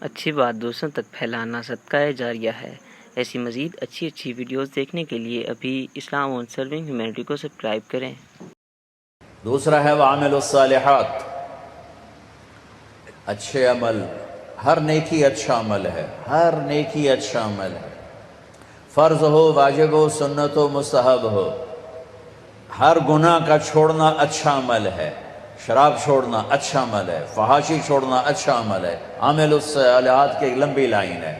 اچھی بات دوسروں تک پھیلانا صدقہ جاریہ ہے۔ ایسی مزید اچھی ویڈیوز دیکھنے کے لیے ابھی اسلام آن سرونگ ہیومینٹی کو سبسکرائب کریں۔ دوسرا ہے وعمل الصالحات، اچھے عمل۔ ہر نیکی اچھا عمل ہے، ہر نیکی اچھا عمل ہے، فرض ہو، واجب ہو، سنت ہو، مستحب ہو۔ ہر گناہ کا چھوڑنا اچھا عمل ہے، شراب چھوڑنا اچھا عمل ہے، فحاشی چھوڑنا اچھا عمل ہے۔ عامل الصالحات کی ایک لمبی لائن ہے،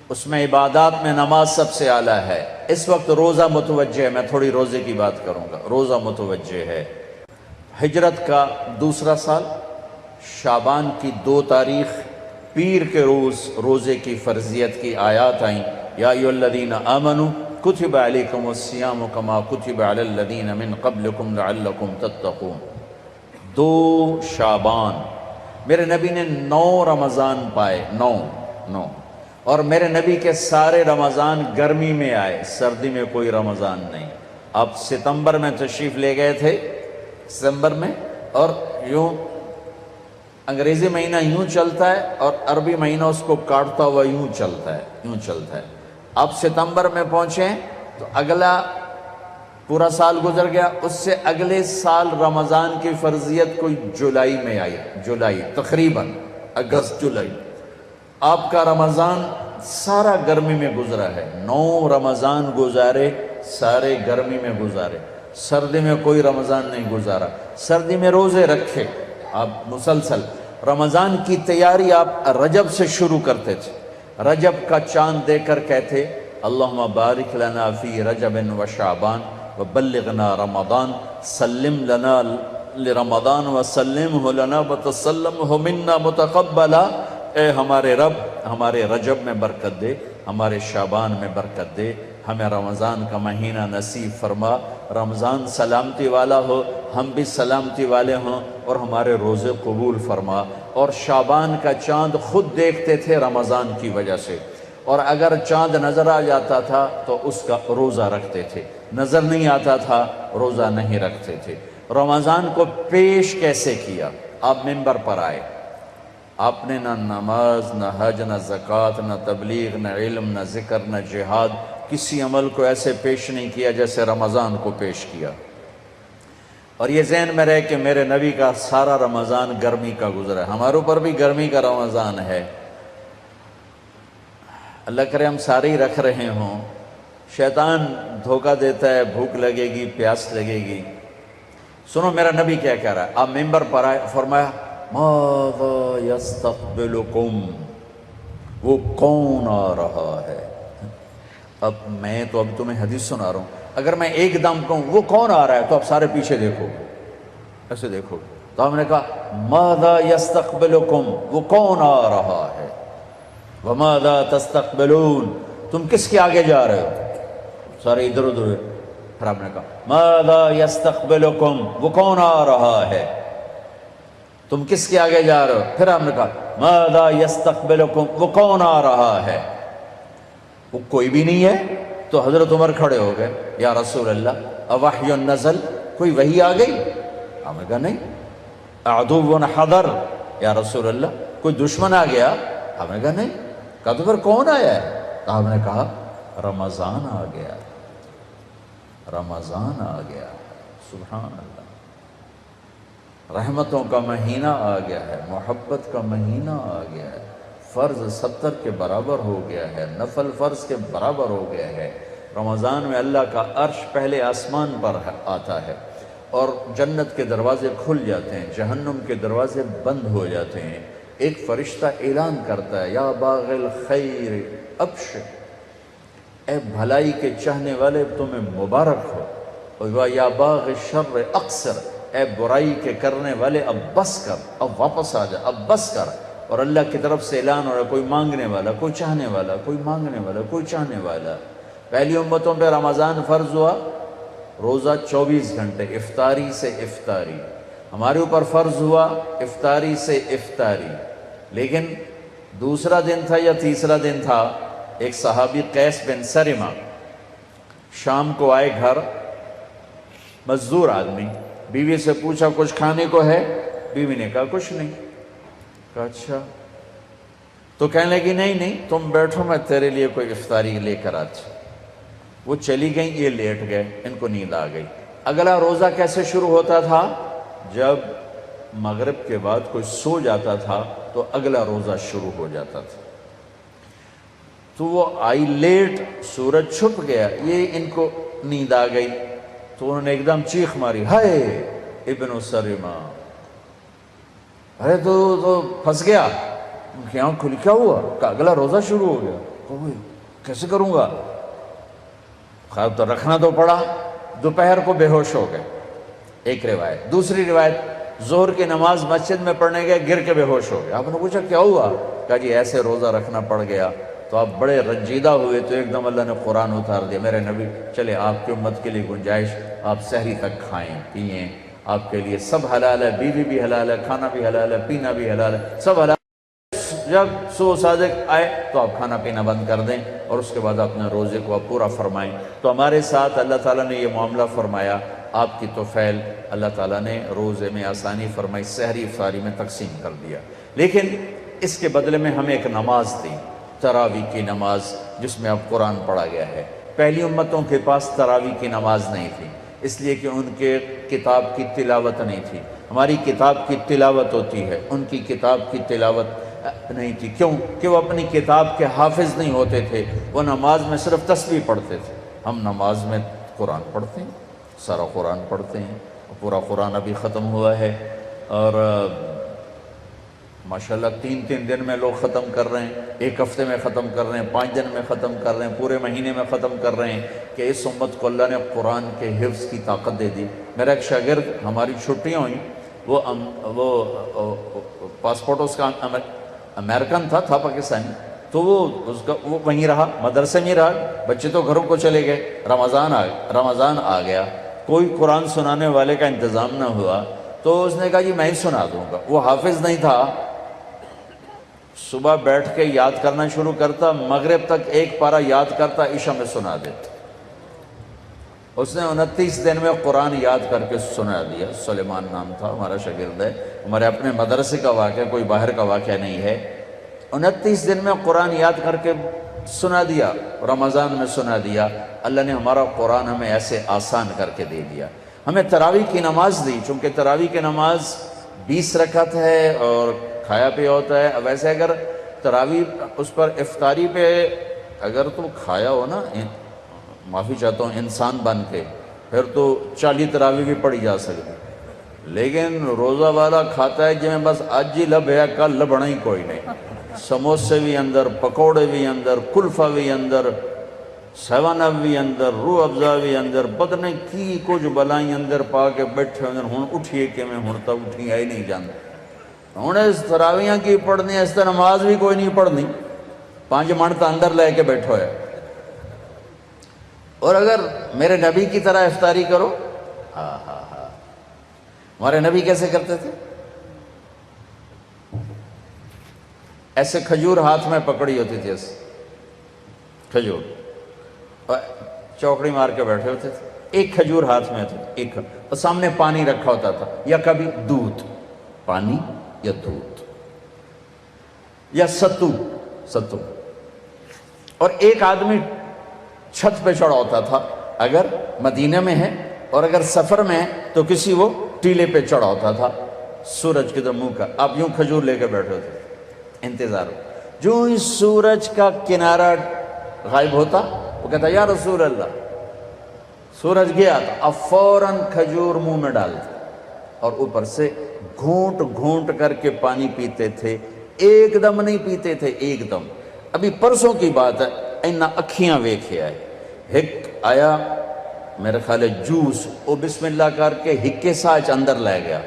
اس میں عبادات میں نماز سب سے اعلیٰ ہے۔ اس وقت روزہ متوجہ ہے، میں تھوڑی روزے کی بات کروں گا۔ روزہ متوجہ ہے، ہجرت کا دوسرا سال، شعبان کی 2 تاریخ، پیر کے روز روزے کی فرضیت کی آیات آئیں۔ یا ایھا الذین آمنوا کتب علیکم الصیام کما کتب علی الذین من قبلکم لعلکم تتقون۔ 2 شعبان، میرے نبی نے 9 رمضان پائے، 9 اور میرے نبی کے سارے رمضان گرمی میں آئے، سردی میں کوئی رمضان نہیں۔ آپ ستمبر میں تشریف لے گئے تھے، ستمبر میں، اور یوں انگریزی مہینہ یوں چلتا ہے اور عربی مہینہ اس کو کاٹتا ہوا یوں چلتا ہے۔ آپ ستمبر میں پہنچے تو اگلا پورا سال گزر گیا، اس سے اگلے سال رمضان کی فرضیت کوئی جولائی میں آئی، جولائی تقریباً، اگست جولائی۔ آپ کا رمضان سارا گرمی میں گزرا ہے، 9 رمضان گزارے، سارے گرمی میں گزارے، سردی میں کوئی رمضان نہیں گزارا۔ سردی میں روزے رکھے آپ مسلسل، رمضان کی تیاری آپ رجب سے شروع کرتے تھے۔ رجب کا چاند دے کر کہتے اللہم بارک لنا فی رجب و شعبان وبلغنا رمضان، سلم لنا لرمضان وسلمہ لنا وتسلمہ منا متقبلا۔ اے ہمارے رب، ہمارے رجب میں برکت دے، ہمارے شعبان میں برکت دے، ہمیں رمضان کا مہینہ نصیب فرما، رمضان سلامتی والا ہو، ہم بھی سلامتی والے ہوں، اور ہمارے روزے قبول فرما۔ اور شعبان کا چاند خود دیکھتے تھے رمضان کی وجہ سے، اور اگر چاند نظر آ جاتا تھا تو اس کا روزہ رکھتے تھے، نظر نہیں آتا تھا روزہ نہیں رکھتے تھے۔ رمضان کو پیش کیسے کیا؟ آپ منبر پر آئے، آپ نے نہ نماز، نہ حج، نہ زکوٰۃ، نہ تبلیغ، نہ علم، نہ ذکر، نہ جہاد، کسی عمل کو ایسے پیش نہیں کیا جیسے رمضان کو پیش کیا۔ اور یہ ذہن میں رہے کہ میرے نبی کا سارا رمضان گرمی کا گزرا ہے، ہمارے اوپر بھی گرمی کا رمضان ہے۔ اللہ کرے ہم سارے ہی رکھ رہے ہوں، شیطان دھوکہ دیتا ہے، بھوک لگے گی، پیاس لگے گی۔ سنو میرا نبی کیا کہہ رہا ہے، آپ منبر پر آئے، فرمایا ماذا یستقبلکم، وہ کون آ رہا ہے؟ اب میں تو اب تمہیں حدیث سنا رہا ہوں، اگر میں ایک دم کہوں وہ کون آ رہا ہے تو آپ سارے پیچھے دیکھو، ایسے دیکھو۔ تو ہم نے کہا ماذا یستقبلکم، وہ کون آ رہا ہے، وماذا تستقبلون، تم کس کے آگے جا رہے ہو؟ سارے ادھر ادھر۔ پھر ہم نے کہا ماذا یستقبلکم، وہ کون آ رہا ہے، تم کس کے آگے جا رہے ہو؟ پھر ہم نے کہا ماذا یستقبلکم، وہ کون آ رہا ہے؟ وہ کوئی بھی نہیں ہے۔ تو حضرت عمر کھڑے ہو گئے، یا رسول اللہ اوحی نزل، کوئی وحی آ گئی؟ ہم نے کہا نہیں۔ عدو حضر، یا رسول اللہ کوئی دشمن آ گیا؟ ہم نے کہا نہیں۔ کہا تو پھر کون آیا ہے؟ تو ہم نے کہا رمضان آ گیا، رمضان آ گیا، سبحان اللہ، رحمتوں کا مہینہ آ گیا ہے، محبت کا مہینہ آ گیا ہے، فرض 70 کے برابر ہو گیا ہے، نفل فرض کے برابر ہو گیا ہے۔ رمضان میں اللہ کا عرش پہلے آسمان پر آتا ہے، اور جنت کے دروازے کھل جاتے ہیں، جہنم کے دروازے بند ہو جاتے ہیں۔ ایک فرشتہ اعلان کرتا ہے یا باغ الخیر ابشر، اے بھلائی کے چاہنے والے تمہیں مبارک ہو، اور یا باغ الشر اقصر، اے برائی کے کرنے والے اب بس کر، اب واپس آ جا، اب بس کر۔ اور اللہ کی طرف سے اعلان ہو رہا ہے، کوئی مانگنے والا، کوئی چاہنے والا، کوئی مانگنے والا، کوئی چاہنے والا۔ پہلی امتوں پہ رمضان فرض ہوا، روزہ 24 گھنٹے، افطاری سے افطاری۔ ہمارے اوپر فرض ہوا افطاری سے افطاری، لیکن دوسرا دن تھا یا تیسرا دن تھا، ایک صحابی قیس بن سرمہ شام کو آئے گھر، مزدور آدمی، بیوی سے پوچھا کچھ کھانے کو ہے؟ بیوی نے کہا کچھ نہیں۔ کہا اچھا، تو کہنے لگی نہیں تم بیٹھو، میں تیرے لیے کوئی افطاری لے کر آتی۔ وہ چلی گئیں، یہ لیٹ گئے، ان کو نیند آ گئی۔ اگلا روزہ کیسے شروع ہوتا تھا؟ جب مغرب کے بعد کوئی سو جاتا تھا تو اگلا روزہ شروع ہو جاتا تھا۔ تو وہ آئی لیٹ، سورج چھپ گیا، یہ ان کو نیند آ گئی تو انہوں نے ایک دم چیخ ماری، ہائے ابن سرما، ارے تو پھنس گیا، ان کی آنکھ کھلی، کیا ہوا؟ کہ اگلا روزہ شروع ہو گیا، کیسے کروں گا؟ خیر تو رکھنا تو پڑا، دوپہر کو بے ہوش ہو گئے، ایک روایت۔ دوسری روایت، ظہر کی نماز مسجد میں پڑھنے گئے، گر کے بے ہوش ہو گئے۔ آپ نے پوچھا کیا ہوا؟ کہا جی ایسے روزہ رکھنا پڑ گیا۔ تو آپ بڑے رنجیدہ ہوئے تو ایک دم اللہ نے قرآن اتار دیا، میرے نبی چلے آپ کی امت کے لیے گنجائش، آپ سحری تک کھائیں پئیں، آپ کے لیے سب حلال ہے، بیوی بھی حلال ہے، کھانا بھی حلال ہے، پینا بھی حلال ہے، سب حلال ہے۔ جب صبح صادق آئے تو آپ کھانا پینا بند کر دیں اور اس کے بعد اپنے روزے کو آپ پورا فرمائیں۔ تو ہمارے ساتھ اللہ تعالیٰ نے یہ معاملہ فرمایا، آپ کی توفیل اللہ تعالیٰ نے روزے میں آسانی فرمائی، سحری افطاری میں تقسیم کر دیا۔ لیکن اس کے بدلے میں ہمیں ایک نماز دی، تراویح کی نماز، جس میں اب قرآن پڑھا گیا ہے۔ پہلی امتوں کے پاس تراویح کی نماز نہیں تھی، اس لیے کہ ان کے کتاب کی تلاوت نہیں تھی۔ ہماری کتاب کی تلاوت ہوتی ہے، ان کی کتاب کی تلاوت نہیں تھی۔ کیوں؟ کہ وہ اپنی کتاب کے حافظ نہیں ہوتے تھے، وہ نماز میں صرف تسبیح پڑھتے تھے۔ ہم نماز میں قرآن پڑھتے ہیں، سارا قرآن پڑھتے ہیں، پورا قرآن ابھی ختم ہوا ہے، اور ماشاءاللہ 3 دن میں لوگ ختم کر رہے ہیں، 1 ہفتے میں ختم کر رہے ہیں، 5 دن میں ختم کر رہے ہیں، پورے مہینے میں ختم کر رہے ہیں، کہ اس امت کو اللہ نے قرآن کے حفظ کی طاقت دے دی۔ میرا ایک شاگرد، ہماری چھٹیاں ہوئیں، وہ پاسپورٹ اس کا امریکن تھا پاکستانی، تو وہ وہیں رہا، مدرسے میں رہا، بچے تو گھروں کو چلے گئے، رمضان آ گیا، کوئی قرآن سنانے والے کا انتظام نہ ہوا، تو اس نے کہا جی میں ہی سنا دوں گا۔ وہ حافظ نہیں تھا، صبح بیٹھ کے یاد کرنا شروع کرتا، مغرب تک 1 پارہ یاد کرتا، عشاء میں سنا دیتا۔ اس نے 29 دن میں قرآن یاد کر کے سنا دیا۔ سلیمان نام تھا، ہمارا شاگرد ہے، ہمارے اپنے مدرسے کا واقعہ، کوئی باہر کا واقعہ نہیں ہے۔ 29 دن میں قرآن یاد کر کے سنا دیا، رمضان میں سنا دیا۔ اللہ نے ہمارا قرآن ہمیں ایسے آسان کر کے دے دیا۔ ہمیں تراویح کی نماز دی، چونکہ تراویح کی نماز 20 رکعت ہے اور کھایا پیا ہوتا ہے۔ ویسے اگر تراویح اس پر افطاری پہ اگر تو کھایا ہو نا، معافی چاہتا ہوں، انسان بن کے، پھر تو 40 تراویح بھی پڑھی جا سکتی، لیکن روزہ والا کھاتا ہے جی میں بس آج ہی لب ہے، کل لبنا ہی کوئی نہیں، سموسے بھی اندر، پکوڑے بھی اندر، کلفہ بھی اندر، 7 اپ بھی اندر، روح افزا بھی اندر، پتہ نہیں کی کچھ بلائیں اندر پا کے بیٹھے ہوئے، ہن اٹھیے کہ میں ہن تک اٹھی آئی نہیں جانتا، ہن اس تراویحاں کی پڑھنی، اس طرح نماز بھی کوئی نہیں پڑھنی، 5 منٹ اندر لے کے بیٹھو ہے۔ اور اگر میرے نبی کی طرح افطاری کرو، ہمارے نبی کیسے کرتے تھے؟ ایسے کھجور ہاتھ میں پکڑی ہوتی تھی، ایسے کھجور، چوکڑی مار کے بیٹھے ہوتے تھے، ایک کھجور ہاتھ میں تھا، ایک، اور سامنے پانی رکھا ہوتا تھا، یا کبھی دودھ، پانی یا دودھ یا ستو، اور ایک آدمی چھت پہ چڑھا ہوتا تھا، اگر مدینہ میں ہے، اور اگر سفر میں ہے تو کسی وہ ٹیلے پہ چڑھا ہوتا تھا، سورج کی طرف منہ کر، آپ یوں کھجور لے کے بیٹھے ہوتے، انتظار، جو ہی سورج کا کنارہ غائب ہوتا، وہ کہتا یا رسول اللہ، سورج گیا تو اب فوراً کھجور منہ میں ڈالتے اور اوپر سے گھونٹ گھونٹ کر کے پانی پیتے تھے، ایک دم نہیں پیتے تھے، ایک دم۔ ابھی پرسوں کی بات ہے، اینا اکھیاں ویکھے آئے، ہک آیا میرے خیال ہے جوس، وہ بسم اللہ کر کے ہکے ساچ اندر لے گیا،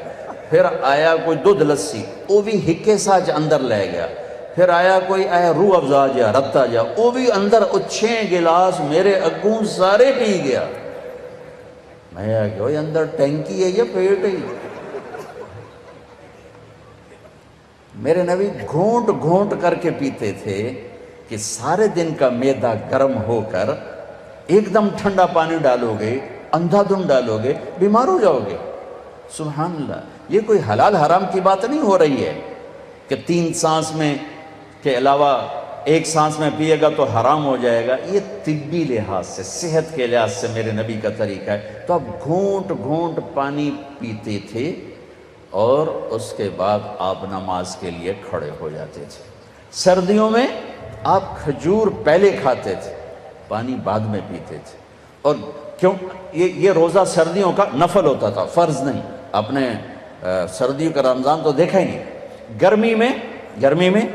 پھر آیا کوئی دودھ لسی، وہ بھی ہکے ساچ اندر لے گیا، پھر آیا کوئی روح افزا جا، رتا جا، وہ بھی اندر، 6 گلاس میرے اگوں سارے پی گیا۔ میں آیا کہ اندر ٹینکی ہے یا پیٹ ہے؟ میرے نبی گھونٹ گھونٹ کر کے پیتے تھے کہ سارے دن کا معدہ گرم ہو کر ایک دم ٹھنڈا پانی ڈالو گے، اندھا دھند ڈالو گے، بیمار ہو جاؤ گے۔ سبحان اللہ، یہ کوئی حلال حرام کی بات نہیں ہو رہی ہے کہ 3 سانس میں کے علاوہ ایک سانس میں پیے گا تو حرام ہو جائے گا، یہ طبی لحاظ سے، صحت کے لحاظ سے میرے نبی کا طریقہ ہے۔ تو آپ گھونٹ گھونٹ پانی پیتے تھے اور اس کے بعد آپ نماز کے لیے کھڑے ہو جاتے تھے۔ سردیوں میں آپ کھجور پہلے کھاتے تھے، پانی بعد میں پیتے تھے۔ اور کیوں؟ یہ روزہ سردیوں کا نفل ہوتا تھا، فرض نہیں۔ آپ نے سردیوں کا رمضان تو دیکھا ہی نہیں۔ گرمی میں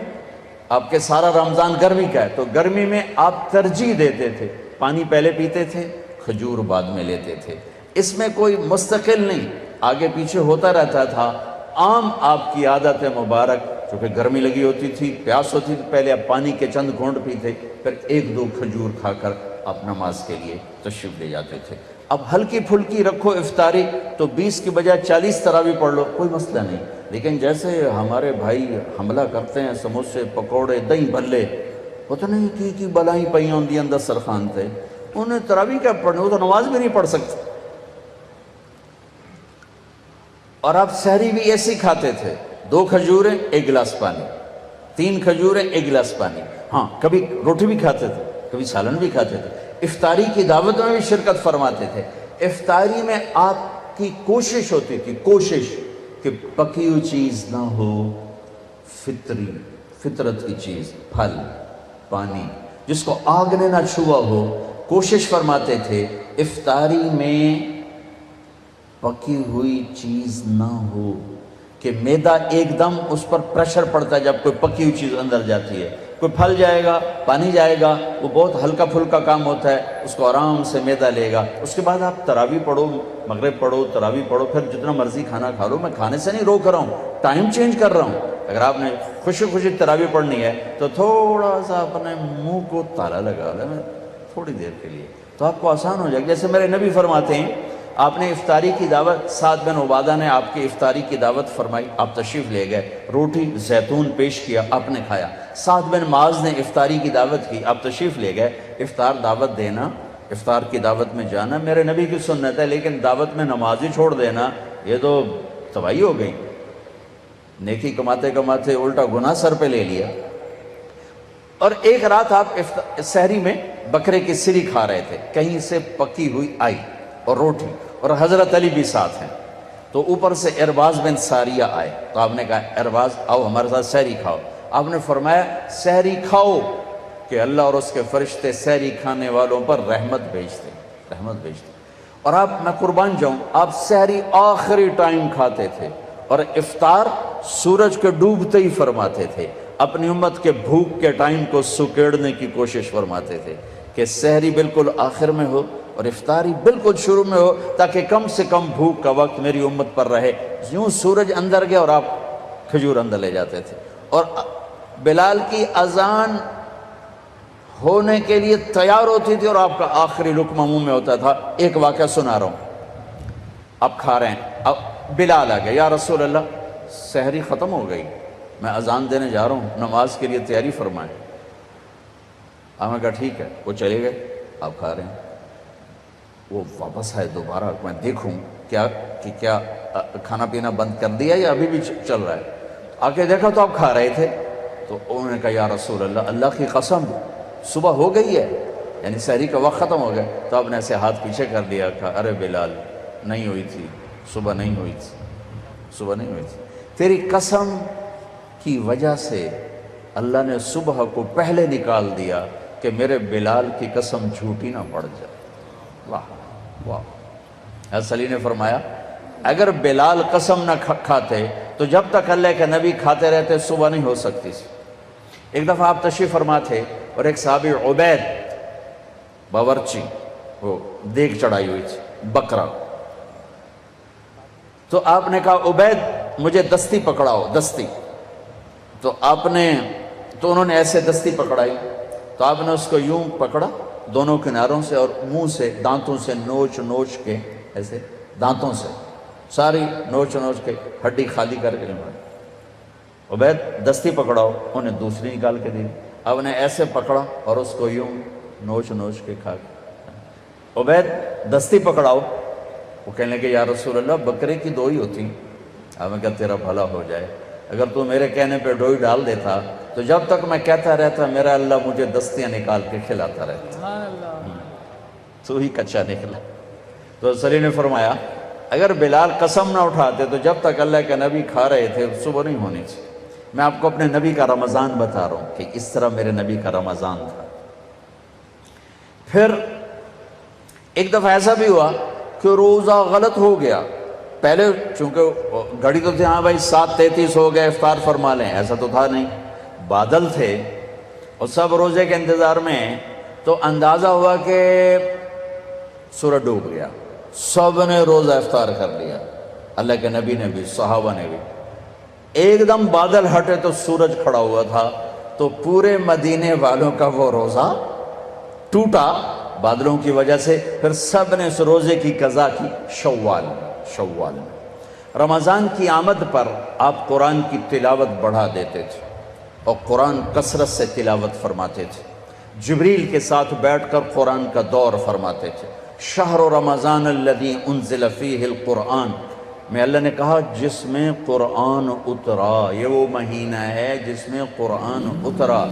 آپ کے سارا رمضان گرمی کا ہے، تو گرمی میں آپ ترجیح دیتے تھے، پانی پہلے پیتے تھے، کھجور بعد میں لیتے تھے۔ اس میں کوئی مستقل نہیں، آگے پیچھے ہوتا رہتا تھا۔ عام آپ کی عادت مبارک، چونکہ گرمی لگی ہوتی تھی، پیاس ہوتی تھی، پہلے آپ پانی کے چند گھونٹ پیتے، پھر ایک دو کھجور کھا کر آپ نماز کے لیے تشریف لے جاتے تھے۔ اب ہلکی پھلکی رکھو افطاری تو 20 کی بجائے 40 تراویح پڑھ لو، کوئی مسئلہ نہیں۔ لیکن جیسے ہمارے بھائی حملہ کرتے ہیں، سموسے پکوڑے دہی بھلے، پتہ نہیں کی بلائیں پئی ہوندی اندر سرخان تے، انہیں تراویح کیا پڑھنے، وہ تو نماز بھی نہیں پڑھ سکتے۔ اور آپ سحری بھی ایسے کھاتے تھے، 2 کھجوریں 1 گلاس پانی، 3 کھجوریں 1 گلاس پانی۔ ہاں کبھی روٹی بھی کھاتے تھے، کبھی سالن بھی کھاتے تھے۔ افطاری کی دعوت میں بھی شرکت فرماتے تھے۔ افطاری میں آپ کی کوشش ہوتی تھی، کہ پکی ہوئی چیز نہ ہو، فطرت کی چیز، پھل، پانی، جس کو آگ نے نہ چھوا ہو۔ کوشش فرماتے تھے افطاری میں پکی ہوئی چیز نہ ہو، کہ معدہ ایک دم اس پر پریشر پڑتا ہے جب کوئی پکی ہوئی چیز اندر جاتی ہے۔ کوئی پھل جائے گا، پانی جائے گا، وہ بہت ہلکا پھلکا کام ہوتا ہے، اس کو آرام سے معدہ لے گا۔ اس کے بعد آپ تراویح پڑھو، مغرب پڑھو، تراویح پڑھو، پھر جتنا مرضی کھانا کھا لو۔ میں کھانے سے نہیں روک رہا ہوں، ٹائم چینج کر رہا ہوں۔ اگر آپ نے خوشی خوشی تراویح پڑھنی ہے تو تھوڑا سا اپنے منہ کو تالا لگا لیں تھوڑی دیر کے لیے، تو آپ کو آسان ہو جائے گا۔ جیسے میرے نبی فرماتے ہیں، آپ نے افطاری کی دعوت، سعد بن عبادہ نے آپ کی افطاری کی دعوت فرمائی، آپ تشریف لے گئے، روٹی زیتون پیش کیا، آپ نے کھایا۔ سعد بن معاذ نے افطاری کی دعوت کی، آپ تشریف لے گئے۔ افطار دعوت دینا، افطار کی دعوت میں جانا میرے نبی کی سنت ہے، لیکن دعوت میں نماز ہی چھوڑ دینا یہ تو تباہی ہو گئی۔ نیکی کماتے کماتے الٹا گناہ سر پہ لے لیا۔ اور ایک رات آپ سحری میں بکرے کی سری کھا رہے تھے، کہیں سے پکی ہوئی آئی اور روٹی، اور حضرت علی بھی ساتھ ہیں، تو اوپر سے ارباز بن ساریہ آئے، تو آپ نے کہا ارباز آؤ ہمارے ساتھ سحری کھاؤ۔ آپ نے فرمایا سحری کھاؤ کہ اللہ اور اس کے فرشتے سحری کھانے والوں پر رحمت بھیجتے۔ اور آپ، میں قربان جاؤں، آپ سحری آخری ٹائم کھاتے تھے اور افطار سورج کے ڈوبتے ہی فرماتے تھے۔ اپنی امت کے بھوک کے ٹائم کو سکیڑنے کی کوشش فرماتے تھے کہ سحری بالکل آخر میں ہو اور افطاری بالکل شروع میں ہو، تاکہ کم سے کم بھوک کا وقت میری امت پر رہے۔ یوں سورج اندر گیا اور آپ کھجور اندر لے جاتے تھے۔ اور بلال کی اذان ہونے کے لیے تیار ہوتی تھی اور آپ کا آخری لقمہ منہ میں ہوتا تھا۔ ایک واقعہ سنا رہا ہوں، آپ کھا رہے ہیں، اب بلال آ گیا، یا رسول اللہ سحری ختم ہو گئی، میں اذان دینے جا رہا ہوں، نماز کے لیے تیاری فرمائیں۔ آپ نے کہا ٹھیک ہے، وہ چلے گئے، آپ کھا رہے ہیں۔ وہ واپس آئے دوبارہ، میں دیکھوں کیا کھانا پینا بند کر دیا یا ابھی بھی چل رہا ہے۔ آ کے دیکھا تو آپ کھا رہے تھے، تو انہوں نے کہا یا رسول اللہ، اللہ کی قسم صبح ہو گئی ہے، یعنی سحری کا وقت ختم ہو گیا۔ تو آپ نے ایسے ہاتھ پیچھے کر دیا، کہا ارے بلال نہیں ہوئی تھی، صبح نہیں ہوئی تھی، تیری قسم کی وجہ سے اللہ نے صبح کو پہلے نکال دیا کہ میرے بلال کی قسم جھوٹی نہ پڑ جائے۔ واہ واہ۔ حضرت علی نے فرمایا اگر بلال قسم نہ کھاتے تو جب تک اللہ کے نبی کھاتے رہتے صبح نہیں ہو سکتی تھی۔ ایک دفعہ آپ تشریف فرما تھے اور ایک صحابی عبید باورچی، وہ دیگ چڑھائی ہوئی تھی، بکرا، تو آپ نے کہا عبید مجھے دستی پکڑاؤ، دستی، تو انہوں نے ایسے دستی پکڑائی، تو آپ نے اس کو یوں پکڑا دونوں کناروں سے اور منہ سے دانتوں سے نوچ کے، ایسے دانتوں سے ساری نوچ کے ہڈی خالی کر کے عبید دستی پکڑاؤ، انہیں دوسری نکال کے دی، آپ نے ایسے پکڑا اور اس کو یوں نوچ کے کھا کے، عبید دستی پکڑاؤ، وہ کہنے لگے یا رسول اللہ بکرے کی 2 ہی ہوتی۔ آپ نے کہا تیرا بھلا ہو جائے، اگر تو میرے کہنے پہ ڈوئی ڈال دیتا تو جب تک میں کہتا رہتا میرا اللہ مجھے دستیاں نکال کے کھلاتا رہتا، تو ہی کچا نکلا۔ تو سلی نے فرمایا اگر بلال قسم نہ اٹھاتے تو جب تک اللہ کے نبی کھا رہے تھے صبح نہیں ہونی تھی۔ میں آپ کو اپنے نبی کا رمضان بتا رہا ہوں کہ اس طرح میرے نبی کا رمضان تھا۔ پھر ایک دفعہ ایسا بھی ہوا کہ روزہ غلط ہو گیا۔ پہلے چونکہ گھڑی تو تھی، ہاں بھائی 7:33 ہو گئے افطار فرما لیں، ایسا تو تھا نہیں، بادل تھے اور سب روزے کے انتظار میں، تو اندازہ ہوا کہ سورج ڈوب گیا، سب نے روزہ افطار کر لیا، اللہ کے نبی نے بھی، صحابہ نے بھی۔ ایک دم بادل ہٹے تو سورج کھڑا ہوا تھا، تو پورے مدینے والوں کا وہ روزہ ٹوٹا بادلوں کی وجہ سے۔ پھر سب نے اس روزے کی قضا کی شوال میں۔ رمضان کی آمد پر آپ قرآن کی تلاوت بڑھا دیتے تھے اور قرآن کثرت سے تلاوت فرماتے تھے، جبریل کے ساتھ بیٹھ کر قرآن کا دور فرماتے تھے۔ شہر رمضان الذی انزل فیہ القرآن میں اللہ نے کہا جس میں قرآن اترا، یہ وہ مہینہ ہے جس میں قرآن اترا۔